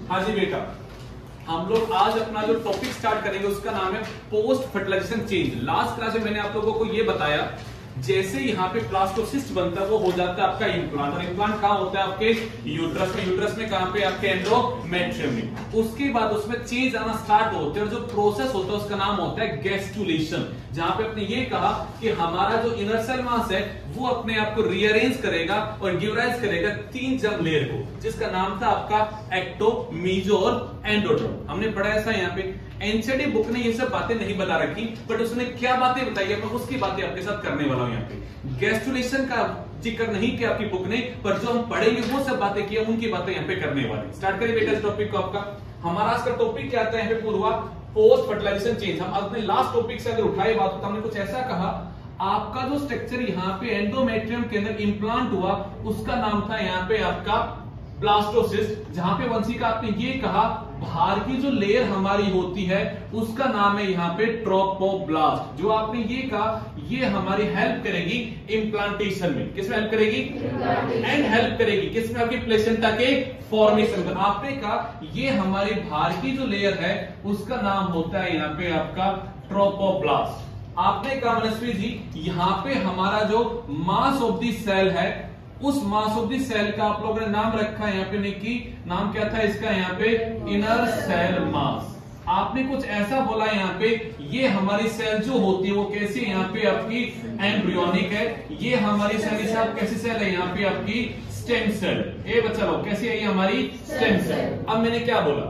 हाँ जी बेटा, हम लोग आज अपना जो टॉपिक स्टार्ट करेंगे उसका नाम है post fertilisation change. Last class में मैंने आप लोगों को ये बताया, जैसे यहाँ पे ब्लास्टोसिस्ट बनता है वो हो जाता है आपका इम्प्लांट, और इम्प्लांट कहाँ होता है आपके यूट्रस में, यूट्रस में कहाँ पे आपके एंडोमेट्रियम में। उसके बाद उसमें चेंज आना स्टार्ट होते हैं और जो प्रोसेस होता है उसका नाम होता है गैस्ट्रुलेशन, जहां पे अपने ये कहा कि हमारा जो इनर सेल मास है वो अपने आप को रीअरेंज करेगा और गिवराइज करेगा 3 जर्म लेयर को, जिसका नाम था आपका एक्टो, मीजो और एंडोडर्म। हमने पढ़ा ऐसा यहाँ पे एनसीईआरटी बुक ने ये सब बातें नहीं बता रखी, बट उसने क्या बातें बताई है मैं उसकी बातें आपके साथ करने वाला हूं। यहाँ पे गैस्ट्रुलेशन का जिक्र नहीं किया आपकी बुक ने, पर जो हम पढ़ेंगे वो सब बातें किया उनकी बातें यहाँ पे करने वाले। स्टार्ट करिए बेटा इस टॉपिक को। आपका हमारा आज का टॉपिक क्या आता है यहाँ पे पूर्वा, पोस्ट फर्टिलाइजेशन चेंज। हम अपने लास्ट टॉपिक से अगर उठाए बात तो हमने कुछ ऐसा कहा, आपका जो स्ट्रक्चर यहाँ पे एंडोमेट्रियम के अंदर इंप्लांट हुआ उसका नाम था यहाँ पे आपका ब्लास्टोसिस्ट, जहां पे वंशी का आपने ये कहा बाहर की जो लेयर हमारी होती है उसका नाम है यहाँ पे ट्रोपोब्लास्ट। जो आपने ये कहा ये हमारी हेल्प करेगी इम्प्लांटेशन में, किसमें हेल्प करेगी एंड हेल्प करेगी किसमें, आपकी प्लेसेंटा के फॉर्मेशन में। आपने कहा ये हमारी बाहर की जो लेयर है उसका नाम होता है यहाँ पे आपका ट्रोपोब्लास्ट। आपने कहा मनस्वी जी यहाँ पे हमारा जो मास ऑफ द सेल है उस मास ऑफ द सेल का आप लोगों ने नाम रखा है यहाँ पे, निकी नाम क्या था इसका यहाँ पे, इनर सेल मास। आपने कुछ ऐसा बोला यहाँ पे ये हमारी सेल जो होती है वो कैसी है यहाँ पे आपकी एम्ब्रियोनिक है, ये हमारी सेल साहब कैसी सेल है यहाँ पे आपकी स्टेम सेल। ए बच्चा लोग कैसी है ये हमारी स्टेम सेल। अब मैंने क्या बोला,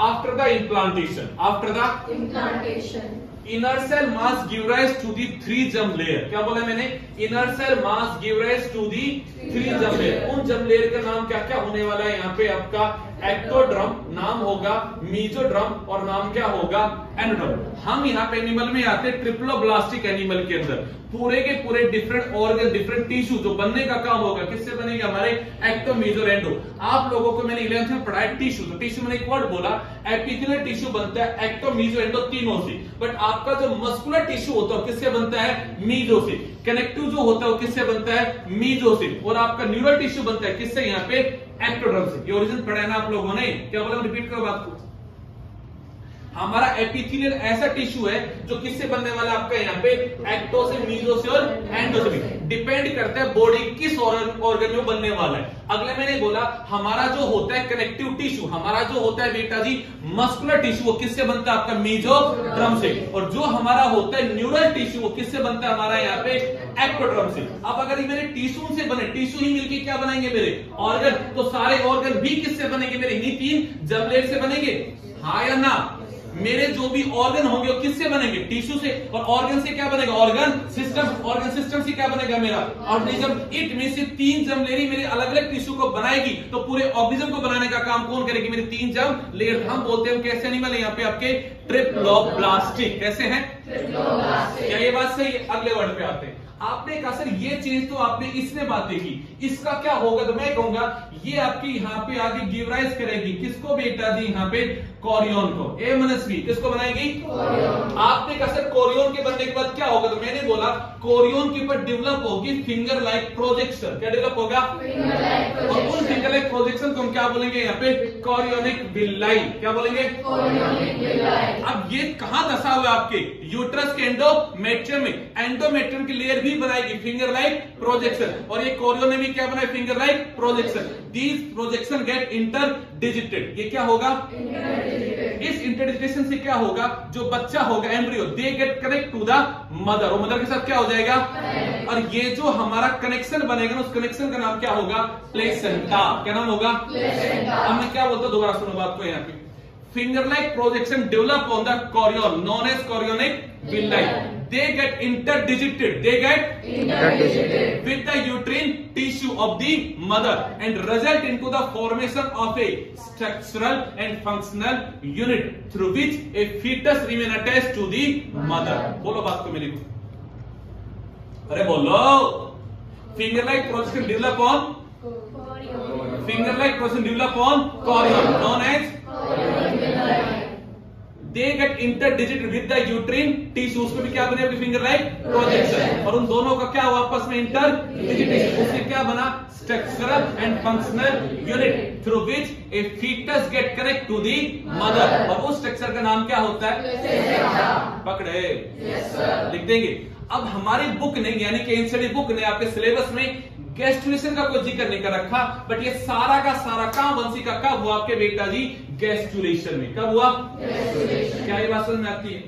after the implantation, after the implantation inner cell mass give rise to the 3 germ layer. क्या बोला मैंने, inner cell mass give rise to the 3 germ layer. उन जर्म लेयर का नाम क्या क्या होने वाला है यहाँ पे आपका एक्टोड्रम नाम होगा, मीजोड्रम और नाम क्या होगा एंडोड्रम। हम यहाँ पे एनिमल में आते हैं ट्रिप्लोब्लास्टिक एनिमल के अंदर, पूरे के पूरे डिफरेंट ऑर्गन डिफरेंट टिश्यू जो बनने का काम होगा किससे बनेंगे हमारे एक्टो, मीजो, एंडो। आप लोगों को मैंने 11th में पढ़ाया टिश्यू, तो टिश्यू मैंने एक वर्ड बोला एपिथेलियल टिश्यू बनता है एक्टो, मीजो, एंडो तीनों से, बट आपका जो मस्कुलर टिश्यू होता है किससे बनता है, मीजो से। कनेक्टिव जो होता है वो किससे बनता है, मीजो से। और आपका न्यूरल टिश्यू बनता है किससे, यहाँ पे एक्टोड्रम से। ये ओरिजिन पढ़ा है ना आप लोगों ने, क्या बोला रिपीट करो बात को। हमारा एपिथेलियल ऐसा टिश्यू है जो किससे बनने वाला है आपका यहाँ पे एक्टो से, मीजो से और एंडो से। डिपेंड करता है बॉडी किस ऑर्गन में बनने वाला है। अगले मैंने बोला हमारा जो होता है कनेक्टिव टिश्यू, हमारा जो होता है बेटा जी मस्कुलर टिश्यू वो किससे बनता है आपका मीजोड्रम से, और जो हमारा होता है न्यूरल टिश्यू वो किससे बनता है हमारा यहाँ पे एक्टोड्रम से। अब अगर ये मेरे टिश्यू से बने, टिश्यू ही मिलके क्या बनाएंगे मेरे ऑर्गन, तो सारे ऑर्गन भी किससे बनेंगे मेरे, इन्हीं 3 जर्म लेयर से बनेंगे, हाँ या ना। मेरे जो भी ऑर्गन होंगे वो किससे बनेंगे, टिश्यू से, और ऑर्गन से क्या बनेगा ऑर्गन सिस्टम, ऑर्गन सिस्टम से क्या बनेगा मेरा ऑर्गेनिज्म। इट में से 3 जर्म लेयर मेरे अलग अलग टिश्यू को बनाएगी, तो पूरे ऑर्गेनिज्म को बनाने का काम कौन करेगी, मेरी 3 जर्म लेयर। हम बोलते हैं कैसे एनिमल है यहाँ पे आपके ट्रिप्लोब्लास्टिक। कैसे हैं, क्या ये बात सही है। अगले वर्ड पे आते हैं। आपने कहा सर ये चीज तो आपने इसमें बातें की, इसका क्या होगा, तो मैं कहूंगा ये आपकी यहाँ पे आगे गिव राइज करेगी किसको बेटा जी, यहाँ पे कोरियन को। ए मनस्वी किसको बनाएगी, आपने कहा सर कोरियन के बनने के बाद क्या होगा, तो मैंने बोला कोरियन के ऊपर डेवलप होगी फिंगर लाइक प्रोजेक्शन। क्या डेवलप होगा, और उन फिंगर लाइक प्रोजेक्शन को हम क्या बोलेंगे यहाँ पे कोरियोनिक विलाई। क्या बोलेंगे, अब ये कहां दशा हुआ आपके यूट्रस के एंडोमेट्रियम में, एंडोमेट्रियम की लेयर भी बनाएगी फिंगर लाइक प्रोजेक्शन, और ये कोरियन ने भी क्या बनाया finger like projection. These projection get interdigitated. ये क्या होगा, इस इंटरडिजिटेशन से क्या होगा, जो बच्चा होगा embryo they get connect to the mother, और मदर के साथ क्या हो जाएगा, और ये जो हमारा कनेक्शन बनेगा ना उस कनेक्शन का नाम क्या होगा, प्लेसेंटा। क्या नाम होगा, प्लेसेंटा। अब मैं क्या बोलता हूं, दोबारा सुनो बात को। यहाँ पे finger like projection develop on the chorion known as chorionic villi. They get interdigited. They get interdigited with the uterine tissue of the mother and result into the formation of a structural and functional unit through which a fetus remain attached to the mother. बोलो बात को मेरी को, अरे बोलो। Finger like projection develop on finger like projection develop on chorion known as they get interdigit with the uterine tissue, उसमें भी क्या बने आपके फिंगर राइट प्रोजेक्शन, और उन दोनों का क्या हुआ आपस में इंटरडिजिटेशन, उससे क्या बना structural and functional unit through which a foetus get connect to the mother, और वो स्ट्रक्चर का नाम क्या होता है, पकड़े, लिख देंगे। अब हमारी बुक ने यानी कि एनसीईआरटी बुक ने आपके सिलेबस में गैस्ट्रुलेशन का कोई जिक्र नहीं कर रखा, बट ये सारा का सारा काम वंशी का कब हुआ आपके बेटा जी, गैस्ट्रुलेशन में। कब हुआ? क्या ये बात समझ में आती है?